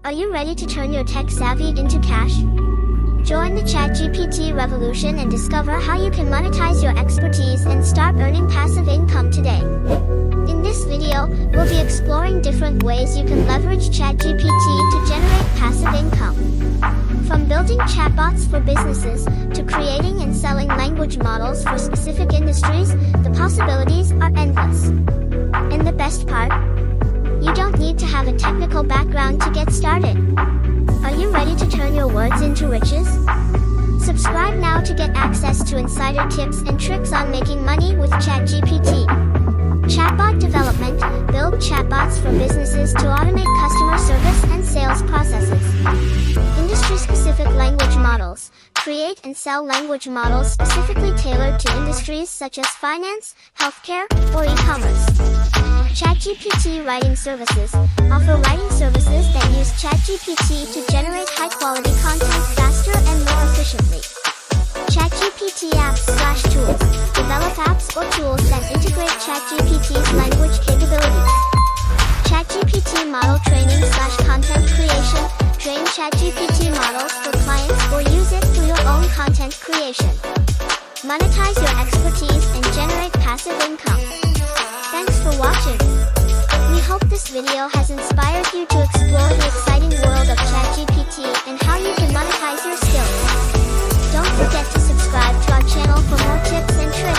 Are you ready to turn your tech savvy into cash? Join the Chat GPT revolution and discover how you can monetize your expertise and start earning passive income today. In this video, we'll be exploring different ways you can leverage Chat GPT to generate passive income. From building chatbots for businesses, to creating and selling language models for specific industries, the possibilities are endless. And the best part? You don't need to have a technical background to get started. Are you ready to turn your words into riches? Subscribe now to get access to insider tips and tricks on making money with ChatGPT. Chatbot development. Build chatbots for businesses to automate customer service and sales processes. Industry-specific language models. Create and sell language models specifically tailored to industries such as finance, healthcare, or e-commerce. ChatGPT writing services. Offer writing services that use ChatGPT to generate high-quality content faster and more efficiently. ChatGPT apps/tools. Develop apps or tools that integrate ChatGPT's language capabilities. ChatGPT model training/content creation. Train ChatGPT models for clients or use it for your own content creation. Monetize your expertise and generate passive income. Thanks for watching. We hope this video has inspired you to explore the exciting world of ChatGPT and how you can monetize your skills. Don't forget to subscribe to our channel for more tips and tricks.